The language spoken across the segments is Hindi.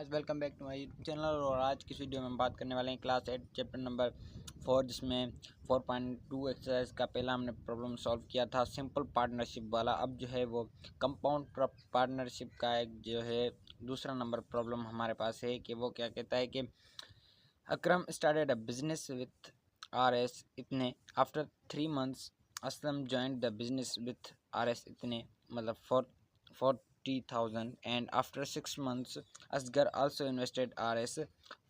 Guys, welcome back to my YouTube channel. और आज की वीडियो में हम बात करने वाले हैं क्लास 8 चैप्टर नंबर 4, जिसमें 4.2 एक्सरसाइज का पहला हमने प्रॉब्लम सॉल्व किया था सिंपल पार्टनरशिप वाला। अब जो है वो कंपाउंड पार्टनरशिप का एक जो है दूसरा नंबर प्रॉब्लम हमारे पास है कि वो क्या कहता है कि Akram started a business with RS इतने। After 3 months Aslam joined the business with RS इतने, मतलब 40,000, and after 6 months Asghar also invested RS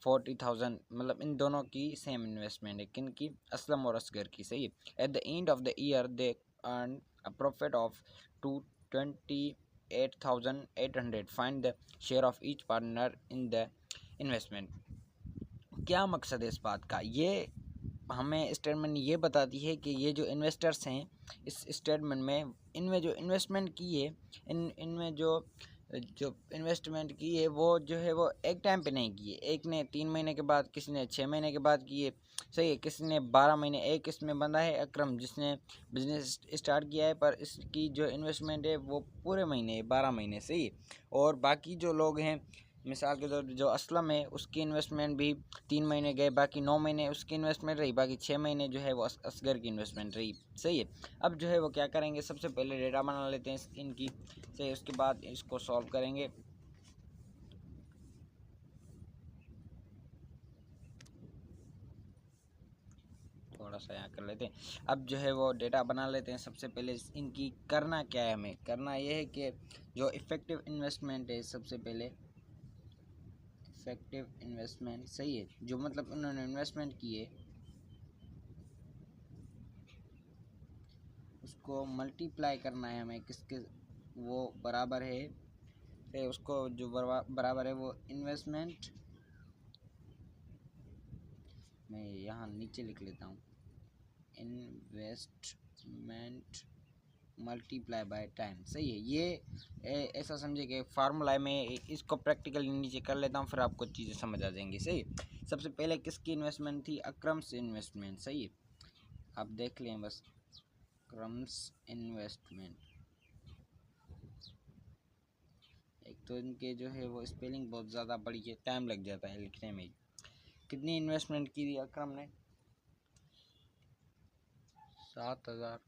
40,000। मतलब इन दोनों की सेम इन्वेस्टमेंट है, किन की? असलम और असगर की। सही है। At the end of the year they earn a profit of 228,800। Find the share of each partner in the investment. क्या मकसद है इस बात का? ये हमें स्टेटमेंट ये बताती है कि ये जो इन्वेस्टर्स हैं इस स्टेटमेंट में, इनमें जो इन्वेस्टमेंट की है, इनमें जो जो इन्वेस्टमेंट की है वो जो है वो एक टाइम पे नहीं की है। एक ने 3 महीने के बाद, किसी ने 6 महीने के बाद की है। सही है। किसी ने 12 महीने। एक इसमें बंदा है अकरम, जिसने बिजनेस स्टार्ट किया है, पर इसकी जो इन्वेस्टमेंट है वो पूरे महीने है, 12 महीने। सही है। और बाकी जो लोग हैं, मिसाल के तौर जो असलम है, उसकी इन्वेस्टमेंट भी 3 महीने गए, बाकी 9 महीने उसकी इन्वेस्टमेंट रही, बाकी 6 महीने जो है वो असगर की इन्वेस्टमेंट रही। सही है। अब जो है वो क्या करेंगे, सबसे पहले डेटा बना लेते हैं इनकी। सही। उसके बाद इसको सॉल्व करेंगे। थोड़ा सा यहाँ कर लेते हैं। अब जो है वो डेटा बना लेते हैं। सबसे पहले इनकी करना क्या है, हमें करना ये है कि जो इफ़ेक्टिव इन्वेस्टमेंट है, सबसे पहले इफेक्टिव इन्वेस्टमेंट। सही है। जो मतलब उन्होंने इन्वेस्टमेंट की है उसको मल्टीप्लाई करना है हमें किसके, वो बराबर है, फिर उसको जो बराबर है वो इन्वेस्टमेंट, मैं यहाँ नीचे लिख लेता हूँ, इन्वेस्टमेंट मल्टीप्लाई बाय टाइम। सही है। ये ऐसा समझे कि फार्मूला है। मैं इसको प्रैक्टिकली नीचे कर लेता हूँ, फिर आपको चीज़ें समझ आ जाएंगी। सही है। सबसे पहले किसकी इन्वेस्टमेंट थी? अक्रम्स इन्वेस्टमेंट। सही है। आप देख लें बस, अक्रम्स इन्वेस्टमेंट। एक तो इनके जो है वो स्पेलिंग बहुत ज़्यादा बड़ी है, टाइम लग जाता है लिखने में। कितनी इन्वेस्टमेंट की थी अकरम ने? 7,000।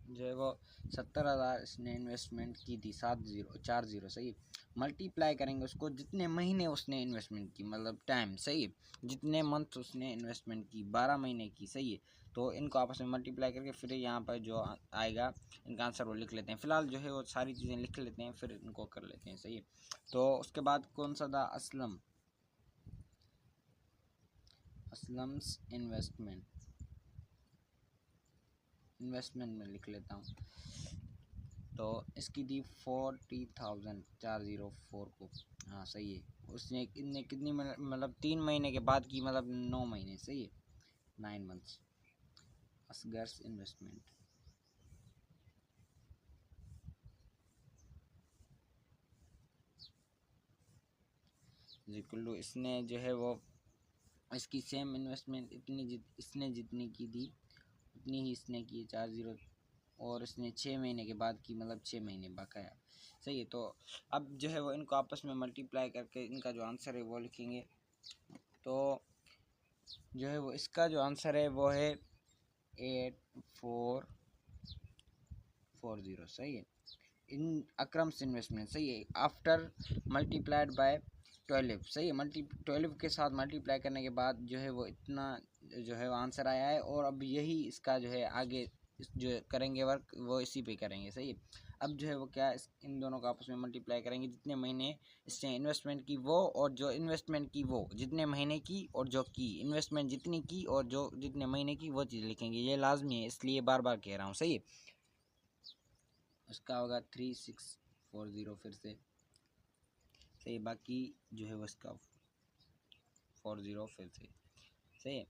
जो है वो 70,000 इसने इन्वेस्टमेंट की थी। 7,040। सही। मल्टीप्लाई करेंगे उसको, जितने महीने उसने इन्वेस्टमेंट की, मतलब टाइम। सही है। जितने मंथ उसने इन्वेस्टमेंट की, 12 महीने की। सही है। तो इनको आपस में मल्टीप्लाई करके फिर यहाँ पर जो आएगा इनका आंसर वो लिख लेते हैं। फिलहाल जो है वो सारी चीज़ें लिख लेते हैं, फिर इनको कर लेते हैं। सही है। तो उसके बाद कौन सा था? असलम्स इन्वेस्टमेंट में लिख लेता हूँ। तो इसकी थी 40,000, 404 को। हाँ सही है। उसने इनने कितनी मतलब 3 महीने के बाद की, मतलब 9 महीने। सही है। 9 months असगर्स इन्वेस्टमेंट। इक्वल टू, इसने जो है वो इसकी सेम इन्वेस्टमेंट इसने जितनी की थी उतनी ही इसने की, 40। और इसने 6 महीने के बाद की, मतलब 6 महीने बकाया। सही है। तो अब जो है वो इनको आपस में मल्टीप्लाई करके इनका जो आंसर है वो लिखेंगे। तो जो है वो इसका जो आंसर है वो है 8440। सही है। इन अक्रम्स इन्वेस्टमेंट। सही है। After multiplied by 12। सही है। 12 के साथ मल्टीप्लाई करने के बाद जो है वो इतना जो है वो आंसर आया है। और अब यही इसका जो है आगे जो करेंगे वर्क वो इसी पे करेंगे। सही है। अब जो है वो क्या, इन दोनों को आपस में मल्टीप्लाई करेंगे, जितने महीने इसने इन्वेस्टमेंट की वो, और जो इन्वेस्टमेंट की वो, जितने महीने की, और जो की इन्वेस्टमेंट जितनी की और जो जितने महीने की, वो चीज़ लिखेंगे। ये लाजमी है, इसलिए बार बार कह रहा हूँ। सही है। उसका होगा 3640 फिर से। सही। बाकी जो है वो इसका 40 फिर से। सही है।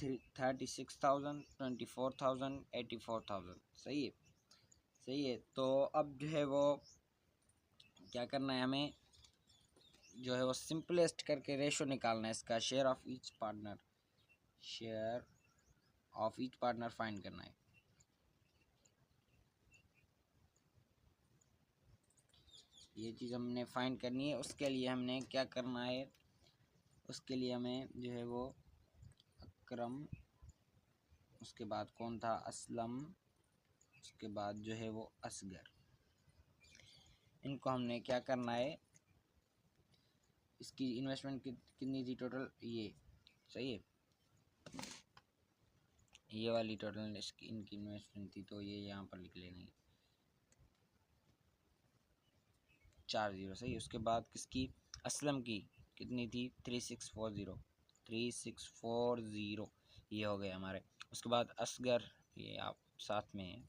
36,000, 24,000, 84,000। सही है। सही है। तो अब जो है वो क्या करना है, हमें जो है वो सिंपलेस्ट करके रेशो निकालना है इसका। Share of each partner find करना है। ये चीज़ हमने फाइंड करनी है। उसके लिए हमने क्या करना है, उसके लिए हमें जो है वो अकरम, उसके बाद कौन था, असलम, उसके बाद जो है वो असगर, इनको हमने क्या करना है, इसकी इन्वेस्टमेंट कितनी थी टोटल, ये सही है, ये वाली टोटल इसकी इनकी इन्वेस्टमेंट थी, तो ये यहाँ पर लिख लेंगे 40, सही है। उसके बाद किसकी, असलम की कितनी थी 3640, ये हो गए हमारे। उसके बाद असगर, ये आप साथ में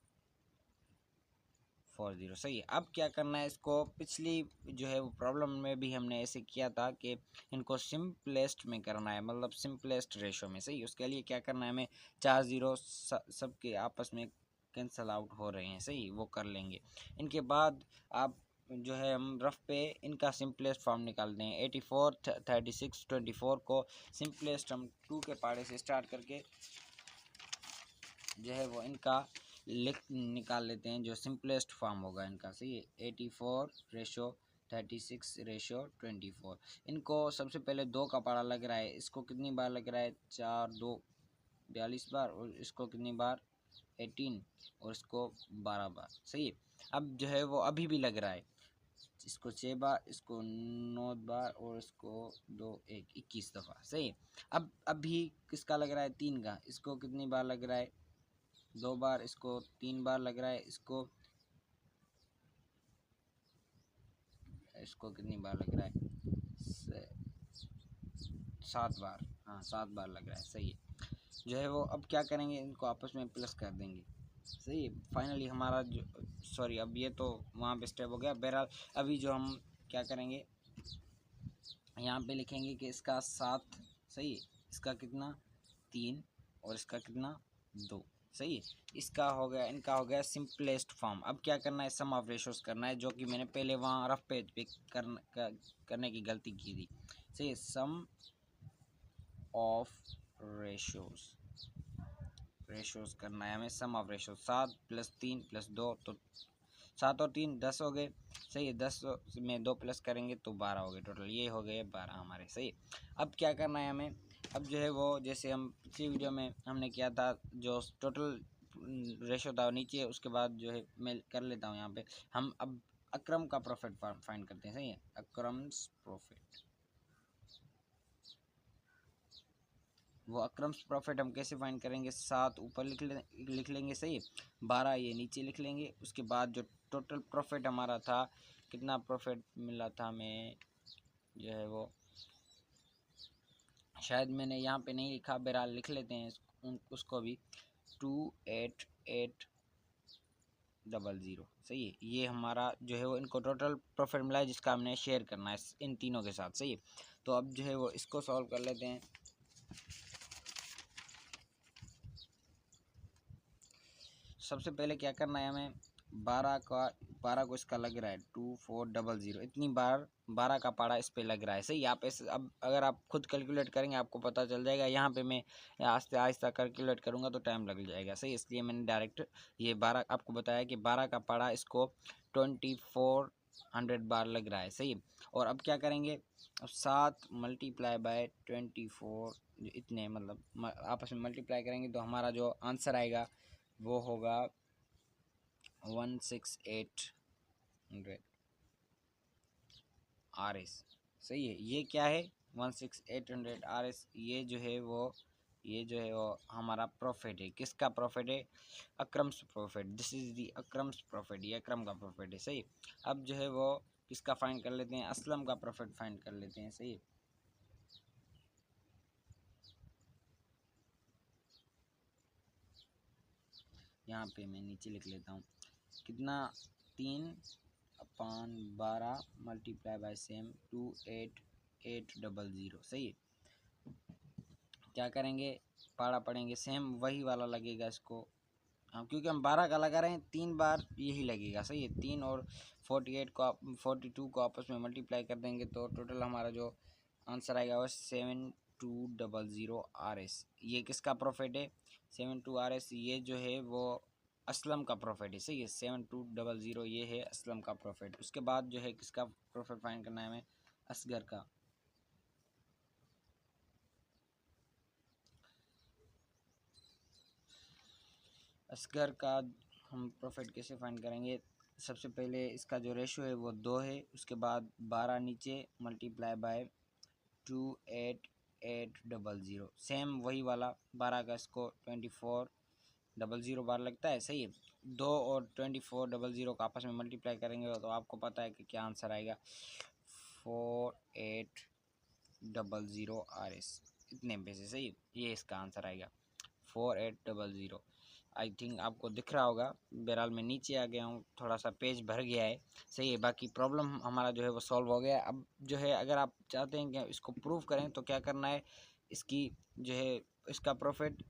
40, सही है। अब क्या करना है, इसको पिछली जो है वो प्रॉब्लम में भी हमने ऐसे किया था कि इनको सिंपलेस्ट में करना है, मतलब सिंपलेस्ट रेशो में, सही। उसके लिए क्या करना है, हमें 4 जीरो सबके आपस में कैंसल आउट हो रहे हैं, सही, वो कर लेंगे। इनके बाद आप जो है हम रफ पे इनका सिंपलेस्ट फॉर्म निकालते हैं। 84 36 24 को सिंपलेस्ट हम 2 के पाड़े से स्टार्ट करके जो है वो इनका निकाल लेते हैं, जो सिंपलेस्ट फॉर्म होगा इनका, सही है। 84/36/24, इनको सबसे पहले 2 का पारा लग रहा है, इसको कितनी बार लग रहा है, 4 2 42 बार, और इसको कितनी बार 18, और इसको 12 बार, सही है। अब जो है वो अभी भी लग रहा है, इसको 6 बार, इसको 9 बार, और इसको 2 1 21 दफ़ा, सही है। अब अभी किसका लग रहा है, 3 का, इसको कितनी बार लग रहा है, 2 बार, इसको 3 बार लग रहा है, इसको कितनी बार लग रहा है, 7 बार, हाँ 7 बार लग रहा है, सही है। जो है वो अब क्या करेंगे, इनको आपस में प्लस कर देंगे, सही है। फाइनली हमारा जो, सॉरी, अब ये तो वहाँ पे स्टेप हो गया। बहरहाल अभी जो हम क्या करेंगे, यहाँ पे लिखेंगे कि इसका 7, सही है, इसका कितना 3, और इसका कितना 2, सही है। इसका हो गया, इनका हो गया सिंपलेस्ट फॉर्म। अब क्या करना है, सम ऑफ रेशोज करना है, जो कि मैंने पहले वहाँ रफ पेज पे करने की गलती की थी, सही है। सम ऑफ रेशोज करना है हमें, सम ऑफ रेशोज। 7 + 3 + 2, तो 7 और 3 10 हो गए, सही है। 10 में 2 प्लस करेंगे तो 12 हो गए, टोटल ये हो गए 12 हमारे, सही है। अब क्या करना है हमें, अब जो है वो जैसे हम पिछली वीडियो में हमने किया था, जो टोटल रेशो था नीचे, उसके बाद जो है मैं कर लेता हूँ यहाँ पे, हम अब अक्रम का प्रॉफिट फाइंड करते हैं, सही है। अक्रम्स प्रॉफिट, वो अक्रम्स प्रॉफिट हम कैसे फाइंड करेंगे, 7 ऊपर लिख लेंगे, सही है, 12 ये नीचे लिख लेंगे। उसके बाद जो टोटल प्रॉफिट हमारा था, कितना प्रॉफिट मिला था हमें, जो है वो शायद मैंने यहाँ पे नहीं लिखा, बहरहाल लिख लेते हैं उसको भी, 28800, सही है। ये हमारा जो है वो इनको टोटल प्रॉफिट मिला है, जिसका हमने शेयर करना है इन तीनों के साथ, सही है। तो अब जो है वो इसको सॉल्व कर लेते हैं। सबसे पहले क्या करना है हमें, 12 को इसका लग रहा है 2400, इतनी बार 12 का पारा इस पे लग रहा है, सही। आप इस, अब अगर आप खुद कैलकुलेट करेंगे आपको पता चल जाएगा, यहाँ पे मैं आस्ते आहिस्ता कैलकुलेट करूँगा तो टाइम लग जाएगा, सही। इसलिए मैंने डायरेक्ट ये 12 आपको बताया कि 12 का पारा इसको 2400 बार लग रहा है, सही। और अब क्या करेंगे, अब 7 × 24, इतने मतलब आपस में मल्टीप्लाई करेंगे तो हमारा जो आंसर आएगा वो होगा 16800 RS, सही है। ये क्या है, 16800 RS, ये जो है वो हमारा प्रॉफिट है। किसका प्रॉफिट है, Akram's profit, this is the Akram's profit, ये अक्रम का प्रॉफिट है, सही। अब जो है वो किसका फाइंड कर लेते हैं, असलम का प्रॉफिट फाइंड कर लेते हैं, सही। यहाँ पे मैं नीचे लिख लेता हूँ, कितना 3/12 × सेम 28800, सही है। क्या करेंगे, पाड़ा पड़ेंगे, सेम वही वाला लगेगा इसको, हम क्योंकि हम 12 का लगा रहे हैं, 3 बार यही लगेगा, सही है। 3 और 42 को आपस में मल्टीप्लाई कर देंगे तो टोटल हमारा जो आंसर आएगा वो 7200 RS। ये किसका प्रॉफिट है, 72 RS, ये जो है वो असलम का प्रॉफिट है, सही है। 7200 ये है असलम का प्रॉफिट। उसके बाद जो है किसका प्रॉफिट फाइंड करना है हमें, असगर का। असगर का हम प्रॉफिट कैसे फाइंड करेंगे, सबसे पहले इसका जो रेशो है वो 2 है, उसके बाद 12 नीचे मल्टीप्लाई बाय 28800, सेम वही वाला 12 का इसको 2400 बार लगता है, सही है। 2 और 2400 का आपस में मल्टीप्लाई करेंगे तो आपको पता है कि क्या आंसर आएगा, 4800 RS, इतने पैसे, सही है। ये इसका आंसर आएगा 4800। आई थिंक आपको दिख रहा होगा। बहरहाल मैं नीचे आ गया हूँ, थोड़ा सा पेज भर गया है, सही है। बाकी प्रॉब्लम हमारा जो है वो सॉल्व हो गया है। अब जो है अगर आप चाहते हैं कि इसको प्रूव करें तो क्या करना है, इसकी जो है इसका प्रॉफिट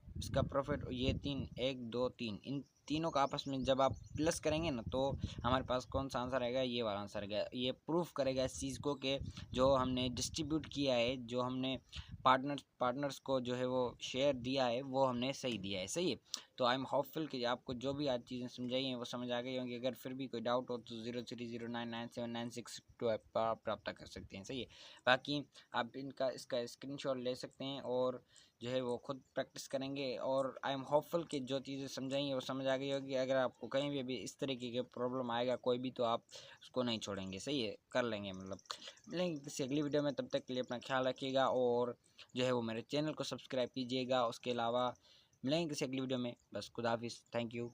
ये 3, 1 2 3, इन तीनों का आपस में जब आप प्लस करेंगे ना तो हमारे पास कौन सा आंसर आएगा, ये वाला आंसर आएगा। ये प्रूफ करेगा इस चीज़ को कि जो हमने डिस्ट्रीब्यूट किया है, जो हमने पार्टनर्स को जो है वो शेयर दिया है, वो हमने सही दिया है, सही है। तो आई एम होपफुल कि आपको जो भी आज चीज़ें समझाई हैं वो समझ आ गई होंगी। अगर फिर भी कोई डाउट हो तो 03099796 प्राप्त कर सकते हैं, सही है। बाकी आप इसका स्क्रीनशॉट ले सकते हैं और जो है वो खुद प्रैक्टिस करेंगे। और आई एम होपफुल कि जो चीज़ें समझाई हैं वो समझ आ गई होगी। अगर आपको कहीं भी इस तरीके के प्रॉब्लम आएगा कोई भी, तो आप उसको नहीं छोड़ेंगे, सही है, कर लेंगे। मतलब मिलेंगे किसी अगली वीडियो में, तब तक के लिए अपना ख्याल रखिएगा और जो है वो मेरे चैनल को सब्सक्राइब कीजिएगा। उसके अलावा मिलेंगे किसी अगली वीडियो में, बस खुदा हाफिज़, थैंक यू।